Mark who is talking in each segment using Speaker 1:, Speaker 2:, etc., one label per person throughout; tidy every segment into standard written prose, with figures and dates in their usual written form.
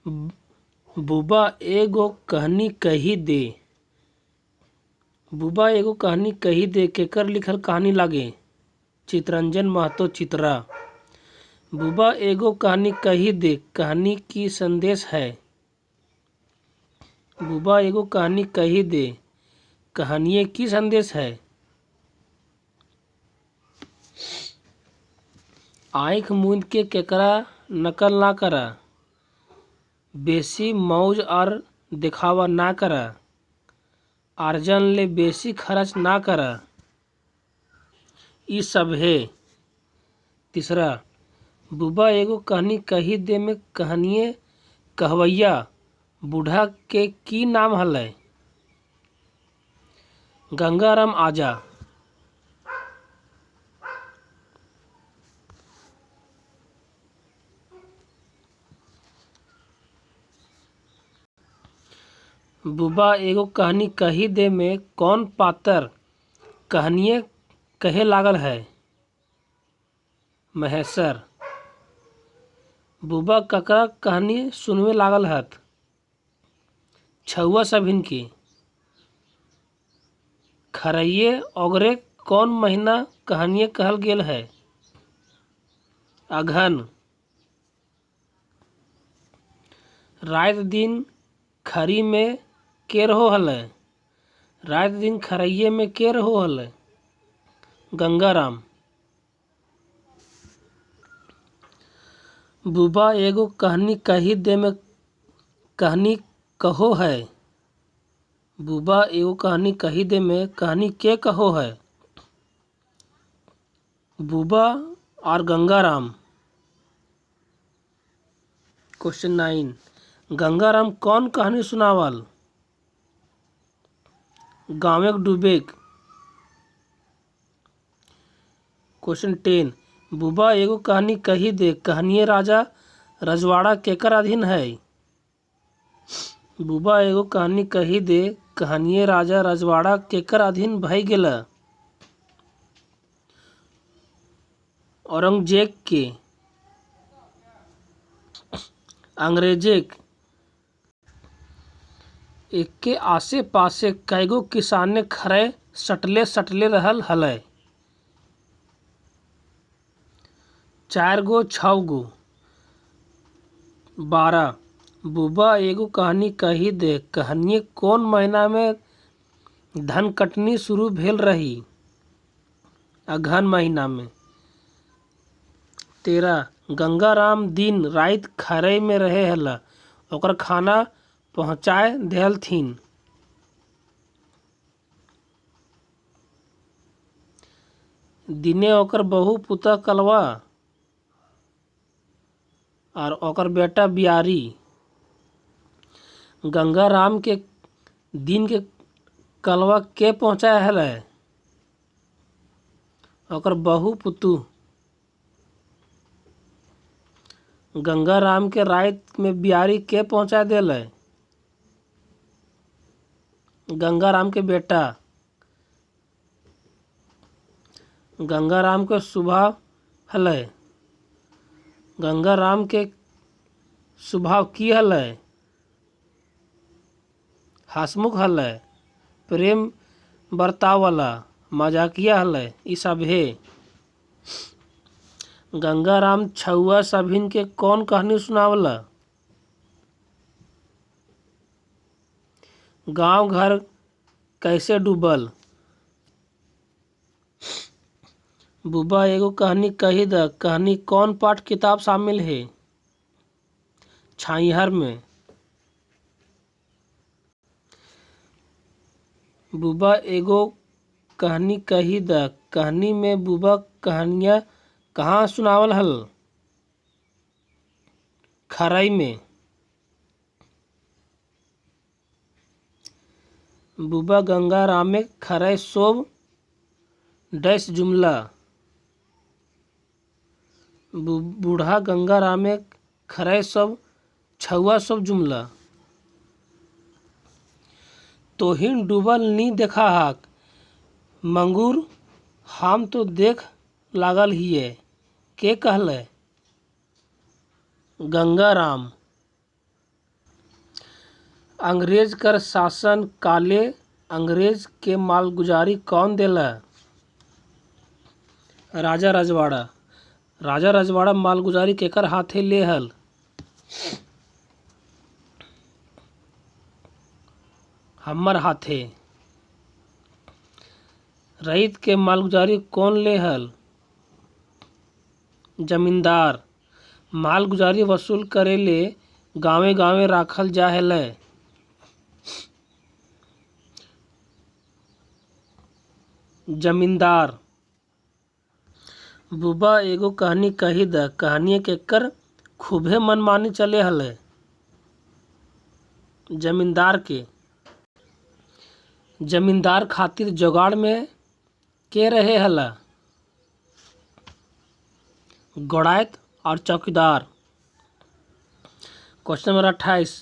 Speaker 1: बुबा एगो कहानी कही दे। बुबा एगो कहानी कही दे। केकर लिखल कहानी लागे? चितरंजन महतो चित्रा। बुबा एगो कहानी कही दे, कहानी की संदेश है। बुबा एगो कहानी कही दे, कहानिये की संदेश है। आँख मूंद के केकरा नकल ना करा, बेसी मौज और दिखावा ना करा, आर्जन ले बेसी खर्च ना करा, ई सब है। तीसरा, बुबा एगो कहानी कही दे में कहानिये कहवैया बूढ़ा के की नाम हलै? गंगाराम आजा। बुबा एगो कहानी कही दे में कौन पात्र कहानिये कहे लागल है? महेश्वर। बुबा ककरा कहानी सुनवे लागल हत? छउआ सभिन की। खरैये ओगरे कौन महीना कहानिये कहल गेल है? अघन। रात दिन खरी में के रहो हलै? रात दिन खरैये में के रहो हलै? गंगाराम। बुबा एगो कहानी कही दे में कहानी कहो है। बुबा एगो कहानी कही दे में कहानी के कहो है? बुबा और गंगाराम। क्वेश्चन 9, गंगाराम कौन कहानी सुनावल? गाँवेक डूबेक। क्वेश्चन 10, बुबा एगो कहानी कही दे, कहानिये राजा रजवाड़ा केकर अधीन है? बुबा एगो कहानी कही दे, कहानिये राजा रजवाड़ा केकर अधीन भई गेल? औरंगजेब के। अंग्रेजेक। एके आसे पासे कईगो किसाने खरै सटले रहल हलै? 4 गो 6 गो। 12, बुबा एगो कहानी कही दे, कहानिये कौन महीना में धन कटनी शुरू भेल रही? अघन महीना में। 13, गंगाराम दिन राइत खरै में रहे हल, ओकर खाना पहुँचाए देहलथिन? दिने ओकर बहू पुतह कलवा और ओकर बेटा बियारी। गंगाराम के दिन के कलवा के पहुँचाए हलै? ओकर बहू पुतुह। गंगाराम के राइत में बियारी के पहुँचाए देलै? गंगाराम के बेटा। गंगाराम के स्वभाव हलै? गंगाराम के स्वभाव की हलै? हंसमुख हलै, प्रेम बरताव वाला, मजाकिया हलै, ई सब है। गंगाराम छउआ सभिन के कौन कहानी सुनावल? गाँव घर कैसे डूबल? बुबा एगो कहानी कही द, कहानी कौन पाठ किताब शामिल है? छाइहर में। बुबा एगो कहानी कही द, कहानी में बुबा कहानियाँ कहाँ सुनावल हल? खरै में। बुबा गंगारामेक खरै सोब डैश जुमला। बूढ़ा गंगारामेक खरै सब छउआ सब जुमला। तोहिन डूबल नी देखा हाक, मंगूर हम तो देख लागल हिये, के कहलै? गंगाराम। अंग्रेज कर शासन काले अंग्रेज के मालगुजारी कौन देला? राजा रजवाड़ा। राजा रजवाड़ा मालगुजारी केकर हाथे ले हल? हमर हाथे। रईत के मालगुजारी कौन ले हल? जमींदार। मालगुजारी वसूल करे ले गांवे गांवे राखल जा हलय। जमींदार। बुबा एगो कहानी कही द। कहानी केकर खूबे मनमानी चले हलय? जमींदार के। जमींदार खातिर जोगाड़ में के रहे हला? गौड़ायत और चौकीदार। Question number 28।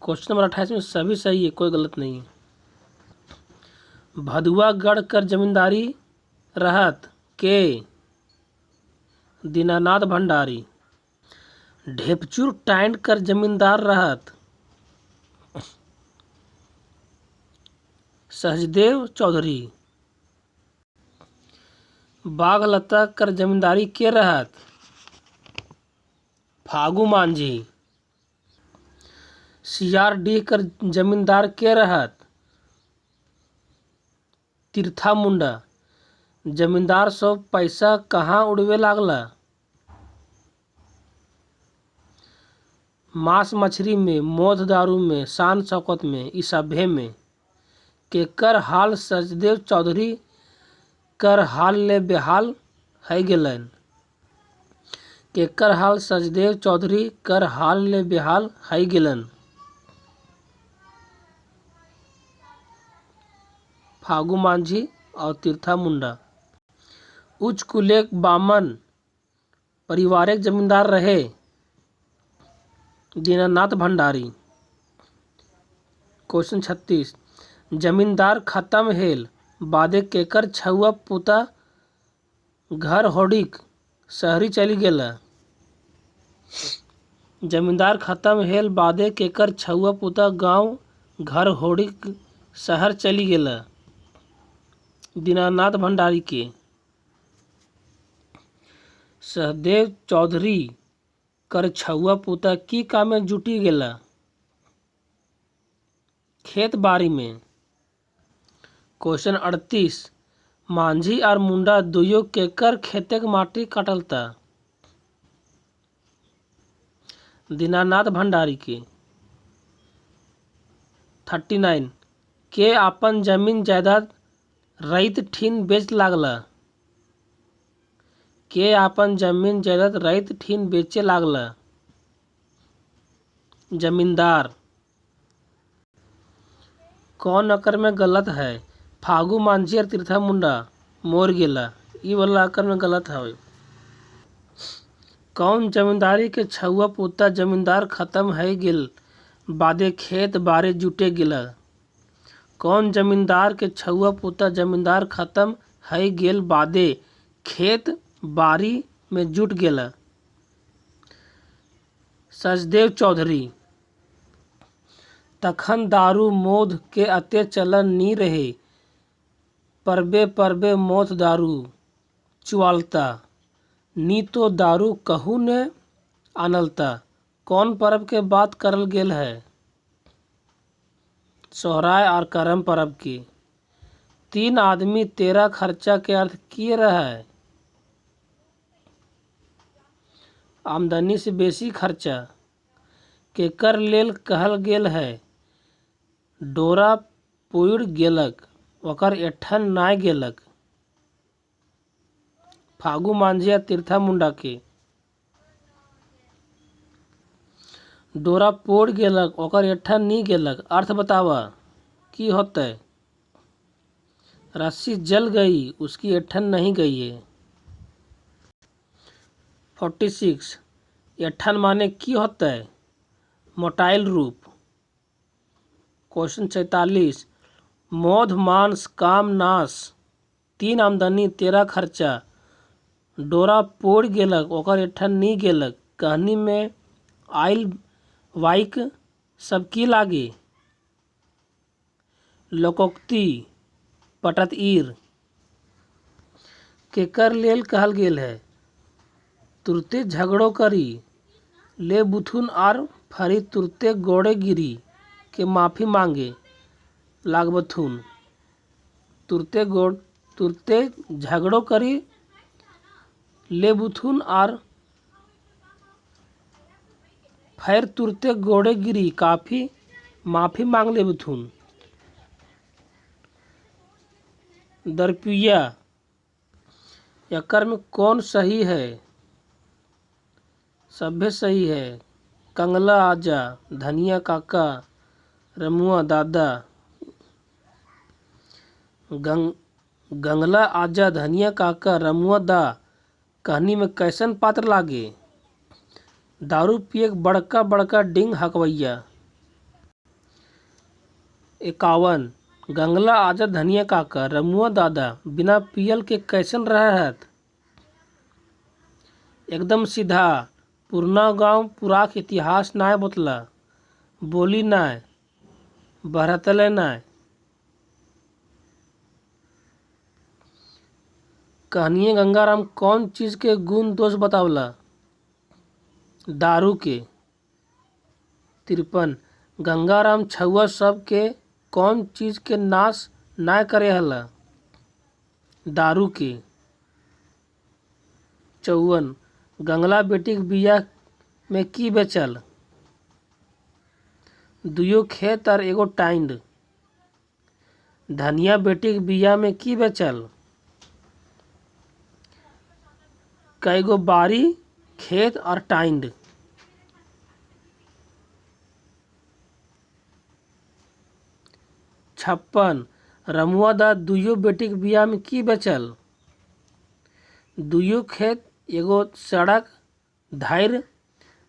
Speaker 1: क्वेश्चन नंबर 28 में सभी सही है, कोई गलत नहीं है। भदुआगढ़ कर जमींदारी रहत के? दीनानाथ भंडारी। ढेपचुर टाइंड कर जमींदार रहत? सहजदेव चौधरी। बागलता कर जमींदारी के रहत? फागू मांझी। सियारडीह कर जमींदार के रहत? तीर्था मुंडा। जमींदार सब पैसा कहाँ उड़वे लागला? मांस मछरी में, मौत दारू में, शान शौकत में, ई सभे में। केकर हाल सचदेव चौधरी कर हाल ले बेहाल है गेलन? केकर हाल सचदेव चौधरी कर हाल ले बेहाल है गेलन? फागू मांझी और तीर्था मुंडा। उच्च कुलेक बामन परिवारिक जमींदार रहे? दीनानाथ भंडारी। क्वेश्चन 36। जमींदार खत्म हेल बादे केकर छउआ पुता घर होडिक शहरी चली गेला? जमींदार खत्म हेल बादे केकर छउआ पुता गांव घर होडिक शहर चली गेला? दीनानाथ भंडारी के। सहदेव चौधरी कर छउआ पुता की काम में जुटी गेला? खेत बाड़ी में। क्वेश्चन 38। मांझी और मुंडा दुयो केकर खेते के माटी काटलता? दीनानाथ भंडारी के। 39। के आपन जमीन जायदाद रईत ठीन बेच लागला? के आपन जमीन जायदाद रईत ठीन बेचे लागला? जमींदार। कौन अकर में गलत है? फागू मांझी और तीर्था मुंडा मोर गेला, ई वाला अकर में गलत है। कौन जमींदारी के छउआ पुता जमींदार खत्म है गेल बादे खेत बाड़ी जुटे गेला? कौन जमींदार के छउआ पुता जमींदार खत्म है गेल बादे खेत बाड़ी में जुट गेला? सचदेव चौधरी। तखन दारू मोद के अते चलन नी रहे, परबे परबे मौत दारू चुआलता, नी तो दारू कहू ने आनलता। कौन पर्व के बात करल गेल है? सोहराय और करम पर्व की। 3 आदमी 13 खर्चा के अर्थ किए रहा है? आमदनी से बेसी खर्चा। केकर लेल कहल गेल है? डोरा पुइर गेलक ओकर एठन नाय गेलक? फागू मांझी या तीर्था मुंडा के। डोरा पोड़ गेलक ओकर एठन नी गेलक अर्थ बतावा की होतै? रस्सी जल गई उसकी एठन नहीं गई है। 46। एठन माने की होतै? मोटाइल रूप। क्वेश्चन 46। मोध मांस काम नाश 3 आमदनी 13 खर्चा, डोरा पोड़ गेलक ओकर एठन नी गेलक। कहानी में आइल वाइक सब की लागे? लोकोक्ति पटतईर केकर लेल कहल गेल है। तुरते झगड़ो करी ले बुथुन आर फरी तुरते गोड़े गिरी के माफी मांगे लागबथुन। तुरते झगड़ो करी ले बुथुन आर फिर तुरते गोड़े गिरी काफी माफी मांग ले बुथुन। दरपिया यकर में कौन सही है। सभे सही है। कंगला आजा धनिया काका रमुआ दादा। गंगला आजा धनिया काका रमुआ दा कहानी में कैसन पात्र लागे। दारू पिए बड़का बड़का डिंग हकवैया। 51 गंगला आजा धनिया काका रमुआ दादा बिना पियल के कैसन रहत। एकदम सीधा पुरना गांव पुराख इतिहास नाय बतला बोली नाय बहरतले नाय। कहानिए गंगाराम कौन चीज के गुण दोष बतावला। दारू के। 53 गंगाराम छुआ सब के कौन चीज के नाश नाय करे हला। दारू के। 54 गंगला बेटी के बियाह में की बेचल। दुयो खेत और एगो टाइंड। धनिया बेटी के बियाह में की बेचल। कईगो बारी खेत और टाइंड। 56 रमुआ दा दुयो बेटी के बियाह में की बेचल। दुयो खेत एगो सड़क धार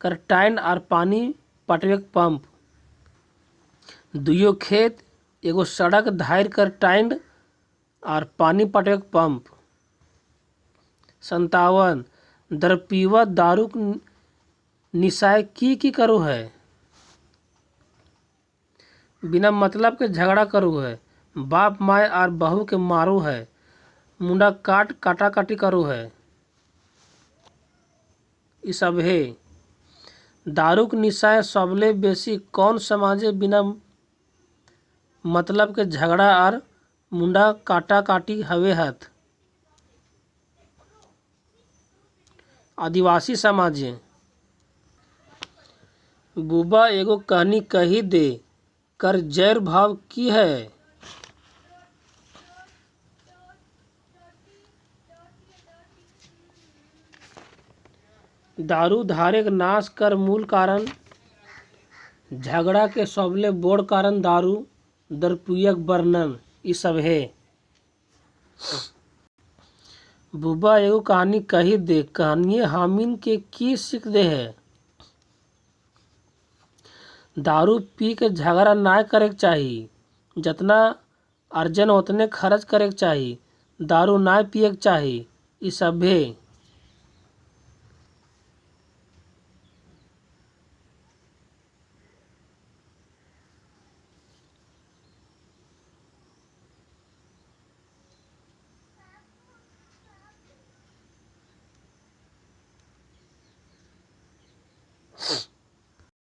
Speaker 1: कर टाइंड और पानी पटवे के पंप। दुयो खेत एगो सड़क धार कर टाइंड और पानी पटवे के पंप। 57 दरपिवा दारू निशाय की करो है। बिना मतलब के झगड़ा करो है। बाप माय और बहू के मारो है। मुंडा काटा-काटी करो है। ई सब है। दारू के निशाय सबले बेसी कौन समाजे बिना मतलब के झगड़ा और मुंडा काटा-काटी हवे हत। आदिवासी समाजे। बुबा एगो कहानी कही दे कर जैर भाव की है। दारू धारे के नाश कर मूल कारण झगड़ा के सबले बोड़ कारण दारू दरपुयक वर्णन ई सब है। बुबा एगो कहानी कही दे कहानिए हामिन के की सीख दे है। दारू पी के झगड़ा ना करे के चाही। जितना अर्जन उतने खर्च करे के चाही। दारू ना पिए के चाही। ई सब है।